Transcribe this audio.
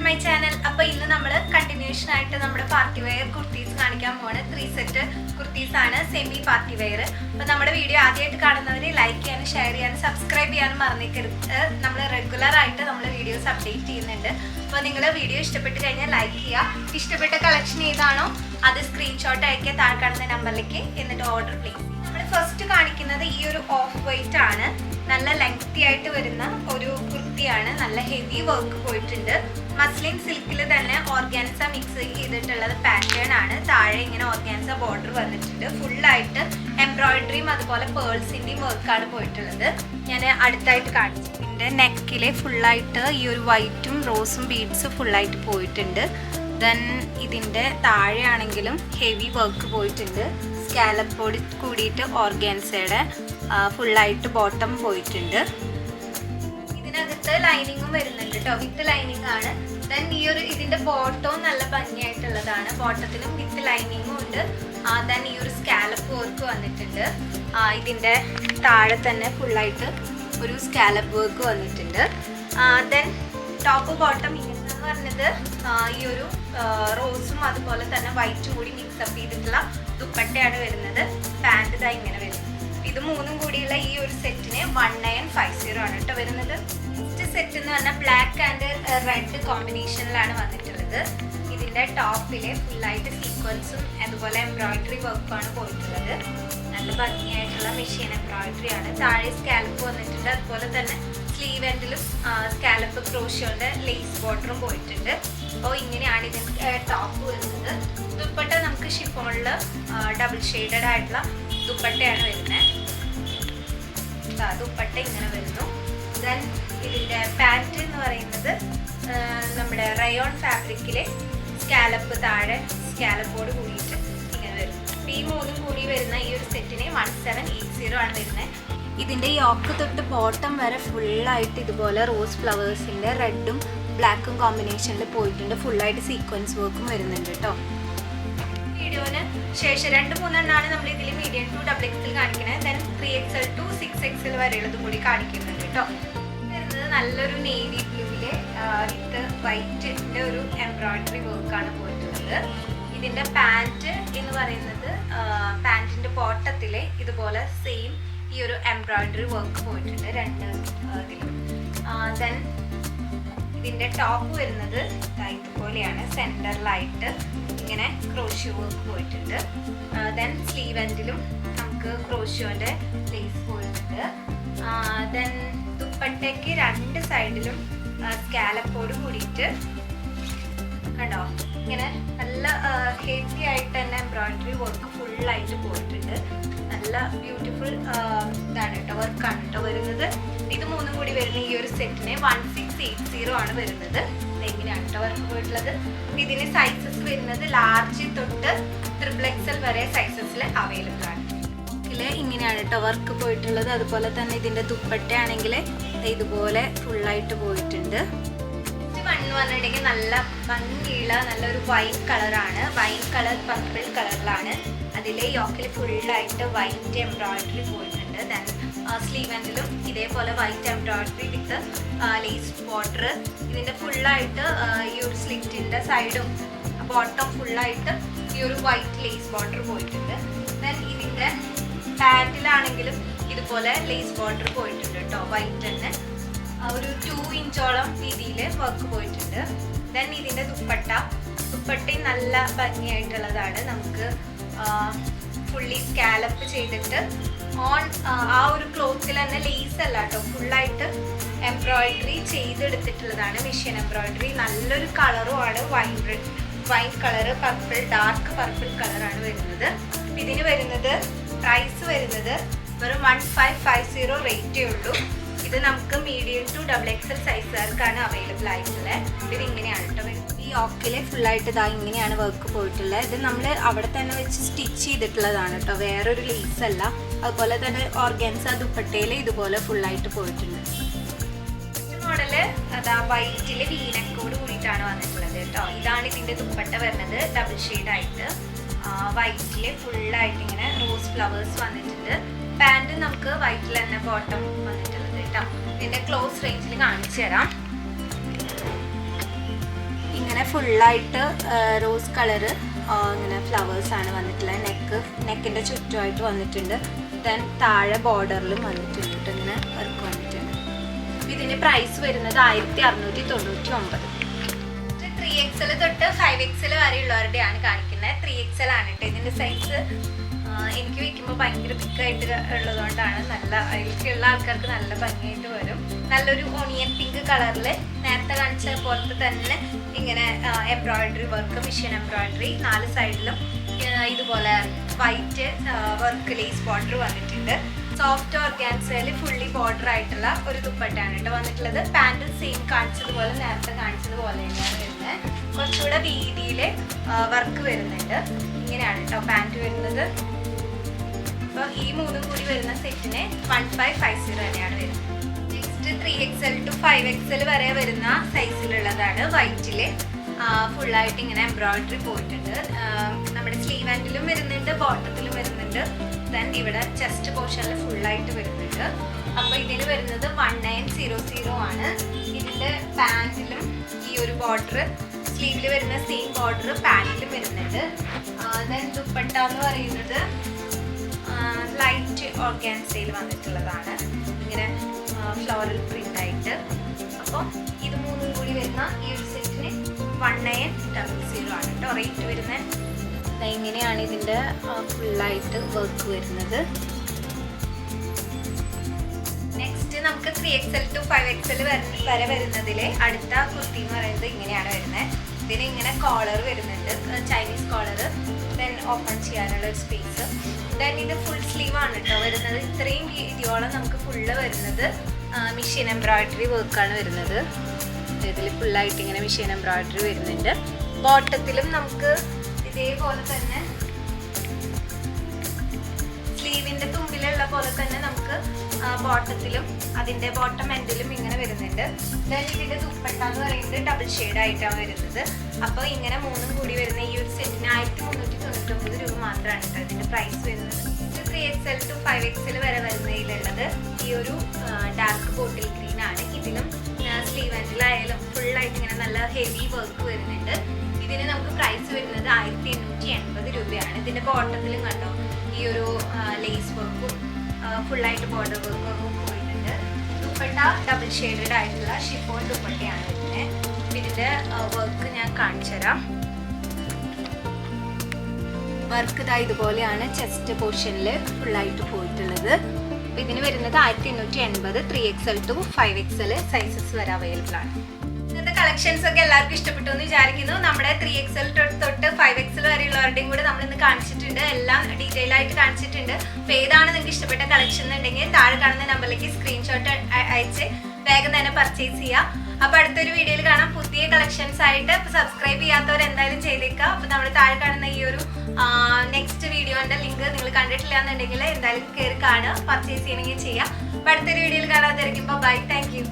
My channel. അപ്പോൾ ഇന്ന് നമ്മൾ കണ്ടിന്യൂഷൻ ആയിട്ട് നമ്മുടെ പാർട്ടി വെയർ കുർത്തീസ് കാണിക്കാൻ പോവാണ്. 3 സെറ്റ് കുർത്തീസ് ആണ്, സെമി പാർട്ടി വെയർ. അപ്പോൾ നമ്മുടെ വീഡിയോ ആദ്യമായിട്ട് കാണുന്നവർ ലൈക്ക് ചെയ്യാനും ഷെയർ ചെയ്യാനും സബ്സ്ക്രൈബ് ചെയ്യാനും മറന്നേക്കരുത്. നമ്മൾ റെഗുലർ ആയിട്ട് നമ്മൾ വീഡിയോസ് അപ്ഡേറ്റ് ചെയ്യുന്നുണ്ട്. അപ്പോൾ നിങ്ങൾ വീഡിയോ ഇഷ്ടപ്പെട്ട് കഴിഞ്ഞാൽ ലൈക്ക് ചെയ്യുക. ഇഷ്ടപ്പെട്ട കളക്ഷൻ ഏതാണോ അത് സ്ക്രീൻഷോട്ട് അയക്കുക താഴെ കാണുന്ന നമ്പറിലേക്ക്, എന്നിട്ട് ഓർഡർ പ്ലേസ്. നമ്മൾ ഫസ്റ്റ് കാണിക്കുന്നത് ഈ ഒരു ഓഫ് വൈറ്റ് ആണ്. നല്ല ലെങ്തി ആയിട്ട് വരുന്ന ഒരു കുർത്തിയാണ്. നല്ല ഹെവി വർക്ക് പോയിട്ടുണ്ട്. മസ്ലിൻ സിൽക്കിൽ തന്നെ ഓർഗാൻസ മിക്സ് ചെയ്തിട്ടുള്ളത് പാറ്റേൺ ആണ്. താഴെ ഇങ്ങനെ ഓർഗാൻസ ബോർഡർ വന്നിട്ടുണ്ട്. ഫുള്ളായിട്ട് എംബ്രോയിഡറിയും അതുപോലെ പേൾസിൻ്റെയും വർക്കാണ് പോയിട്ടുള്ളത്. ഞാൻ അടുത്തായിട്ട് കാണിച്ചു. ഇതിൻ്റെ നെക്കിലെ ഫുള്ളായിട്ട് ഈ ഒരു വൈറ്റും റോസും ബീഡ്സ് ഫുള്ളായിട്ട് പോയിട്ടുണ്ട്. ദെൻ ഇതിൻ്റെ താഴെ ആണെങ്കിലും ഹെവി വർക്ക് പോയിട്ടുണ്ട്. സ്കാലപ്പോട് കൂടിയിട്ട് ഓർഗാൻസയുടെ ഫുള്ളായിട്ട് ബോട്ടം പോയിട്ടുണ്ട്. ഇതിനകത്ത് ലൈനിങ്ങും വരുന്നുണ്ട് കേട്ടോ, വിത്ത് ലൈനിങ് ആണ്. ദെൻ ഈ ഒരു ഇതിൻ്റെ ബോട്ടവും നല്ല ഭംഗിയായിട്ടുള്ളതാണ്. ബോട്ടത്തിലും വിത്ത് ലൈനിങ്ങും ഉണ്ട്. ദെൻ ഈ ഒരു സ്കാലപ്പ് വർക്ക് വന്നിട്ടുണ്ട്. ഇതിൻ്റെ താഴെ തന്നെ ഫുള്ളായിട്ട് ഒരു സ്കാലപ്പ് വർക്ക് വന്നിട്ടുണ്ട്. ദെൻ ടോപ്പ് ബോട്ടം ഇങ്ങനെ പറഞ്ഞത് ഈ ഒരു റോസും അതുപോലെ തന്നെ വൈറ്റും കൂടി മിക്സപ്പ് ചെയ്തിട്ടുള്ള ദുപ്പട്ടയാണ് വരുന്നത്. പാൻറ് ഇതാ ഇങ്ങനെ വരുന്നത്. ഇത് മൂന്നും കൂടിയുള്ള ഈ ഒരു സെറ്റിന് 1950 ആണ് കേട്ടോ വരുന്നത്. ഫസ്റ്റ് സെറ്റ് എന്ന് പറഞ്ഞാൽ ബ്ലാക്ക് ആൻഡ് റെഡ് കോമ്പിനേഷനിലാണ് വന്നിട്ടുള്ളത്. ഇതിൻ്റെ ടോപ്പില് ഫുള്ളായിട്ട് സീക്വൻസും അതുപോലെ എംബ്രോയിഡറി വർക്കുമാണ് പോയിട്ടുള്ളത്. നല്ല ഭംഗിയായിട്ടുള്ള മെഷീൻ എംബ്രോയിഡറി ആണ്. താഴെ സ്കാലപ്പ് വന്നിട്ടുണ്ട്. അതുപോലെ തന്നെ സ്ലീവ് എൻഡിലും സ്കാലപ്പ് ക്രോഷിയോന്റെ ലേസ് ബോർഡറും പോയിട്ടുണ്ട്. അപ്പോൾ ഇങ്ങനെയാണ് ഇതിൻ്റെ ടോപ്പ് വരുന്നത്. ദുപ്പട്ട നമുക്ക് ഷിഫോണിൽ ഡബിൾ ഷെയ്ഡഡ് ആയിട്ടുള്ള ദുപ്പട്ടയാണ് വരുന്നത്. ദുപ്പട്ട ഇങ്ങനെ വരുന്നു. ദെൻ ഇതിൻ്റെ പാൻറ് എന്ന് പറയുന്നത് നമ്മുടെ റയോൺ ഫാബ്രിക്കിലെ സ്കാലപ്പ് താഴെ സ്കാലപ്പോട് കൂടിയിട്ട് ഇങ്ങനെ വരുന്നു. അപ്പോൾ ഈ മൂന്നും കൂടി വരുന്ന ഈ ഒരു സെറ്റിന് 1780 ആണ് വരുന്നത്. ഇതിൻ്റെ യോക്ക് തൊട്ട് ബോട്ടം വരെ ഫുള്ളായിട്ട് ഇതുപോലെ റോസ് ഫ്ലവേഴ്സിൻ്റെ റെഡും ബ്ലാക്കും കോമ്പിനേഷനിൽ പോയിട്ടുണ്ട്. ഫുള്ളായിട്ട് സീക്വൻസ് വർക്കും വരുന്നുണ്ട് കേട്ടോ. വീഡിയോന് ശേഷം 2-3 എണ്ണമാണ് നമ്മൾ ഇതിൽ മീഡിയം ടു XXL കാണിക്കുന്നത്. ദെൻ 3XL to 6XL വരെയുള്ളതും കൂടി കാണിക്കുന്നുണ്ട് കേട്ടോ. വരുന്നത് നല്ലൊരു നേവി ബ്ലൂവിലെ വിത്ത് വൈറ്റിൻ്റെ ഒരു എംബ്രോയിഡറി വർക്കാണ് പോയിട്ടുള്ളത്. ഇതിൻ്റെ പാൻറ് എന്ന് പറയുന്നത് പാൻറ്റിൻ്റെ ബോട്ടത്തിൽ ഇതുപോലെ സെയിം ഈ ഒരു എംബ്രോയിഡറി വർക്ക് പോയിട്ടുണ്ട് രണ്ട് ഇതിലും. ദെൻ ഇതിൻ്റെ ടോപ്പ് വരുന്നത് ഇതുപോലെയാണ്. സെൻറ്ററിലായിട്ട് ഇങ്ങനെ ക്രോഷ്യോ വർക്ക് പോയിട്ടുണ്ട്. ദെൻ സ്ലീവ് എൻഡിലും നമുക്ക് ക്രോഷ്യോൻ്റെ ലേസ് പോയിട്ടുണ്ട്. ദെൻ ദുപ്പട്ടയ്ക്ക് രണ്ട് സൈഡിലും സ്കാലപ്പോട് കൂടിയിട്ട് കണ്ടോ ഇങ്ങനെ നല്ല ഹെവി ആയിട്ട് തന്നെ എംബ്രോയിഡറി വർക്ക് ഫുള്ളായിട്ട് പോയിട്ടുണ്ട്. നല്ല ബ്യൂട്ടിഫുൾ ഇതാണ് കേട്ടോ, വർക്കാണ് കേട്ടോ വരുന്നത്. ഇത് മൂന്നും കൂടി വരുന്ന ഈ ഒരു സെറ്റിന് 1680 ആണ് വരുന്നത്. ഇതെങ്ങനെയാണ് കേട്ടോ വർക്ക് പോയിട്ടുള്ളത്. ഇതിന് സൈസസ് വരുന്നത് ലാർജ് തൊട്ട് XXL വരെ സൈസസിൽ അവൈലബിൾ ആണ്. ഇങ്ങനെയാണ് കേട്ടോ വർക്ക് പോയിട്ടുള്ളത്. അതുപോലെ തന്നെ ഇതിൻ്റെ ദുപ്പട്ടയാണെങ്കിൽ ഇതുപോലെ ഫുള്ളായിട്ട് പോയിട്ടുണ്ട്. എന്ന് പറഞ്ഞിട്ടുണ്ടെങ്കിൽ നല്ല ഭംഗിയുള്ള നല്ലൊരു വൈറ്റ് കളറാണ്. വൈറ്റ് കളർ പർപ്പിൾ കളറിലാണ്. അതിൽ യോക്കിൽ ഫുള്ളായിട്ട് വൈറ്റ് എംബ്രോയിഡറി പോയിട്ടുണ്ട്. ദെൻ സ്ലീവ് എൻഡിലും ഇതേപോലെ white embroidery with lace border. ഇതിൻ്റെ ഫുള്ളായിട്ട് ഈ ഒരു സ്ലിറ്റിൻ്റെ സൈഡും ബോട്ടം ഫുള്ളായിട്ട് ഈ ഒരു വൈറ്റ് ലേസ് ബോർഡർ പോയിട്ടുണ്ട്. ദെൻ ഇതിൻ്റെ പാൻറ്റിലാണെങ്കിലും ഇതുപോലെ ലേസ് ബോർഡർ പോയിട്ടുണ്ട് കേട്ടോ. വൈറ്റ് തന്നെ ഒരു 2 ഇഞ്ചോളം രീതിയിൽ വർക്ക് പോയിട്ടുണ്ട്. ദെൻ ഇതിൻ്റെ ദുപ്പട്ടയും നല്ല ഭംഗിയായിട്ടുള്ളതാണ്. നമുക്ക് ഫുള്ളി സ്കാലപ്പ് ചെയ്തിട്ട് ആ ഒരു ക്ലോത്തിൽ തന്നെ ലേസ് അല്ല കേട്ടോ, ഫുള്ളായിട്ട് എംബ്രോയിഡറി ചെയ്തെടുത്തിട്ടുള്ളതാണ്. Machine embroidery. നല്ലൊരു കളറുമാണ്. Wine colour purple, dark purple കളറാണ് വരുന്നത്. ഇതിന് വരുന്നത് പ്രൈസ് വരുന്നത് വെറും 1550 റേറ്റേ ഉള്ളൂ. ഇത് നമുക്ക് മീഡിയം ടു XXL സൈസുകാർക്കാണ് അവൈലബിൾ ആയിട്ടുള്ളത്. ഇത് ഇങ്ങനെയാണ് കേട്ടോ. ഈ യോക്കിലെ ഫുള്ളായിട്ട് ഇതാ ഇങ്ങനെയാണ് വർക്ക് പോയിട്ടുള്ളത്. ഇത് നമ്മൾ അവിടെ തന്നെ വെച്ച് സ്റ്റിച്ച് ചെയ്തിട്ടുള്ളതാണ് കേട്ടോ, വേറൊരു ലേസ് അല്ല. അതുപോലെ തന്നെ ഓർഗാൻസ ദുപ്പട്ടയിൽ ഇതുപോലെ ഫുള്ളായിട്ട് പോയിട്ടുണ്ട്. മോഡല് അതാ വൈറ്റിൽ വീനക്കോട് കൂടിയിട്ടാണ് വന്നിട്ടുള്ളത് കേട്ടോ. ഇതാണ് ഇതിൻ്റെ ദുപ്പട്ട വരുന്നത്. ഡബിൾ ഷെയ്ഡായിട്ട് വൈറ്റിൽ ഫുള്ളായിട്ട് ഇങ്ങനെ റോസ് ഫ്ലവേഴ്സ് വന്നിട്ടുണ്ട്. പാൻറ് നമുക്ക് വൈറ്റിൽ തന്നെ ബോട്ടം വന്നിട്ടുള്ളത് കേട്ടോ. ഇതിൻ്റെ ക്ലോസ് റേഞ്ചിൽ കാണിച്ചു തരാം. ഫുള്ളായിട്ട് റോസ് കളറ് ഇങ്ങനെ ഫ്ലവേഴ്സാണ് വന്നിട്ടുള്ളത്. നെക്കിൻ്റെ ചുറ്റുമായിട്ട് വന്നിട്ടുണ്ട്. ദെൻ താഴെ ബോർഡറിലും വന്നിട്ടുണ്ട് കേട്ടോ, ഇങ്ങനെ വർക്ക് വന്നിട്ടുണ്ട്. ഇതിൻ്റെ പ്രൈസ് വരുന്നത് 1699. 3XL തൊട്ട് 5XL വരെയുള്ളവരുടെയാണ് കാണിക്കുന്നത്. 3XL ആണ് കേട്ടോ ഇതിൻ്റെ സൈസ്. എനിക്ക് വയ്ക്കുമ്പോൾ ഭയങ്കര തിക്കായിട്ട് ഉള്ളതുകൊണ്ടാണ് നല്ല അതിലേക്കുള്ള ആൾക്കാർക്ക് നല്ല ഭംഗിയായിട്ട് വരും. നല്ലൊരു ഓണിയൻ പിങ്ക് കളറിൽ നേരത്തെ കാണിച്ച പോലത്തെ തന്നെ ഇങ്ങനെ എംബ്രോയിഡറി വർക്ക്, മിഷൻ എംബ്രോയിഡറി 4 സൈഡിലും ഇതുപോലെ വൈറ്റ് വർക്ക് ലേസ് ബോർഡർ വന്നിട്ടുണ്ട്. സോഫ്റ്റ് ഓർഗാൻസയിൽ ഫുള്ളി ബോർഡർ ആയിട്ടുള്ള ഒരു ദുപ്പട്ടയാണ് കേട്ടോ വന്നിട്ടുള്ളത്. പാൻറ് സെയിം കാണിച്ചതുപോലെ നേരത്തെ കാണിച്ചതുപോലെ തന്നെയാണ് വരുന്നത്. കുറച്ചുകൂടെ വീതിയിൽ വർക്ക് വരുന്നുണ്ട്. ഇങ്ങനെയാണ് കേട്ടോ പാൻറ് വരുന്നത്. അപ്പോൾ ഈ 3 കൂടി വരുന്ന സെറ്റിന് 1550 തന്നെയാണ് വരുന്നത്. നെക്സ്റ്റ് 3XL to 5XL വരെ വരുന്ന സൈസിലുള്ളതാണ്. വൈറ്റിൽ ഫുള്ളായിട്ട് ഇങ്ങനെ എംബ്രോയിഡറി പോയിട്ടുണ്ട്. നമ്മുടെ സ്ലീവ് ആൻഡിലും വരുന്നുണ്ട്, ബോട്ടത്തിലും വരുന്നുണ്ട്. ദെൻ ഇവിടെ ചെസ്റ്റ് പോർഷനിൽ ഫുള്ളായിട്ട് വരുന്നുണ്ട്. അപ്പോൾ ഇതിന് വരുന്നത് 1900 ആണ്. ഇതിൻ്റെ പാൻറ്റിലും ഈ ഒരു ബോർഡർ, സ്ലീവിൽ വരുന്ന സെയിം ബോർഡർ പാൻറ്റിലും വരുന്നുണ്ട്. ദെൻ ദുപ്പട്ട എന്ന് പറയുന്നത് ലൈറ്റ് ഓർഗാൻസയിൽ വന്നിട്ടുള്ളതാണ്. ഇങ്ങനെ ഫ്ലോറൽ പ്രിൻ്റ് ആയിട്ട്. അപ്പോൾ ഇത് 3 കൂടി വരുന്ന ഈ ഒരു സെറ്റിന് 1900 ആണ് കേട്ടോ റേറ്റ് വരുന്നത്. ഇങ്ങനെയാണ് ഇതിൻ്റെ ഫുള്ളായിട്ട് വർക്ക് വരുന്നത്. നെക്സ്റ്റ് നമുക്ക് 3XL to 5XL വരെ വരുന്നതിൽ അടുത്ത കുർത്തി എന്ന് പറയുന്നത് ഇങ്ങനെയാണ് വരുന്നത്. ഇതിന് ഇങ്ങനെ കോളർ വരുന്നുണ്ട്, ചൈനീസ് കോളർ. ദെൻ ഓപ്പൺ ചെയ്യാനുള്ള ഒരു സ്പേസ്. ദെൻ ഇത് ഫുൾ സ്ലീവ് ആണ് കേട്ടോ വരുന്നത്. ഇത്രയും വീതിയോളം നമുക്ക് ഫുള്ള് വരുന്നത് മെഷീൻ എംബ്രോയിഡറി വർക്കാണ് വരുന്നത്. ഇതിൽ ഫുള്ളായിട്ട് ഇങ്ങനെ മെഷീൻ എംബ്രോയിഡറി വരുന്നുണ്ട്. ബോട്ടത്തിലും നമുക്ക് ഇതേപോലെ തന്നെ സ്ലീവിൻ്റെ തുമ്പിലുള്ള പോലെ തന്നെ നമുക്ക് ബോട്ടത്തിലും അതിൻ്റെ ബോട്ടം എൻഡിലും ഇങ്ങനെ വരുന്നുണ്ട്. ദെൻ ഇതിൻ്റെ ദുപ്പട്ട എന്ന് പറയുന്നത് ഡബിൾ ഷെയ്ഡ് ആയിട്ടാണ് വരുന്നത്. അപ്പോൾ ഇങ്ങനെ 3 കൂടി വരുന്ന ഈ ഒരു സെറ്റിന് 1399 രൂപ മാത്രമാണ് കേട്ടോ ഇതിൻ്റെ പ്രൈസ് വരുന്നത്. 3XL to 5XL വരെ വരുന്നതിലുള്ളത് ഈ ഒരു ഡാർക്ക് ബോട്ടിൽ ഗ്രീൻ ആണ്. ഇതിലും സ്ലീവ് ആൻഡിലായാലും ഫുള്ളായിട്ട് ഇങ്ങനെ നല്ല ഹെവി വർക്ക് വരുന്നുണ്ട്. ഇതിന് നമുക്ക് പ്രൈസ് വരുന്നത് 1880 രൂപയാണ്. ഇതിൻ്റെ ബോട്ടത്തിലും കണ്ടോ ഈ ഒരു ലേസ് വർക്കും ഫുള്ളായിട്ട് ബോർഡർ വർക്കും പോയിട്ടുണ്ട്. ദുപ്പട്ട ഡബിൾ ഷെയ്ഡഡ് ആയിട്ടുള്ള ഷിഫോൺ ദുപ്പട്ടയാണ് വരുന്നത്. ഇതിൻ്റെ വർക്ക് ഞാൻ കാണിച്ചു തരാം. വർക്ക് ഇതാ ഇതുപോലെയാണ് ചെസ്റ്റ് പോർഷനിൽ ഫുള്ളായിട്ട് പോയിട്ടുള്ളത്. അപ്പോൾ ഇതിന് വരുന്നത് 1880. 3XL to 5XL സൈസസ് വരെ അവൈലബിൾ ആണ്. ഇന്നത്തെ കളക്ഷൻസ് ഒക്കെ എല്ലാവർക്കും ഇഷ്ടപ്പെട്ടു എന്ന് വിചാരിക്കുന്നു. നമ്മുടെ 3XL തൊട്ട് 5XL വരെയുള്ളവരുടെയും കൂടെ നമ്മൾ ഇന്ന് കാണിച്ചിട്ടുണ്ട്. എല്ലാം ഡീറ്റെയിൽ ആയിട്ട് കാണിച്ചിട്ടുണ്ട്. അപ്പോൾ ഏതാണ് നിങ്ങൾക്ക് ഇഷ്ടപ്പെട്ട കളക്ഷൻ എന്നുണ്ടെങ്കിൽ താഴെ കാണുന്ന നമ്പറിലേക്ക് സ്ക്രീൻഷോട്ട് അയച്ച് വേഗം തന്നെ പർച്ചേസ് ചെയ്യുക. അപ്പോൾ അടുത്തൊരു വീഡിയോയിൽ കാണാം പുതിയ കളക്ഷൻസ് ആയിട്ട്. അപ്പോൾ സബ്സ്ക്രൈബ് ചെയ്യാത്തവർ എന്തായാലും ചെയ്തേക്കുക. അപ്പോൾ നമ്മൾ താഴെ കാണുന്ന ഈ ഒരു നെക്സ്റ്റ് വീഡിയോൻ്റെ ലിങ്ക് നിങ്ങൾ കണ്ടിട്ടില്ല എന്നുണ്ടെങ്കിൽ എന്തായാലും കയറി കാണുക, പർച്ചേസ് ചെയ്യണമെങ്കിൽ ചെയ്യാം. അപ്പോൾ അടുത്തൊരു വീഡിയോയിൽ കാണാതിരിക്കുമ്പോൾ ബൈ, താങ്ക് യു.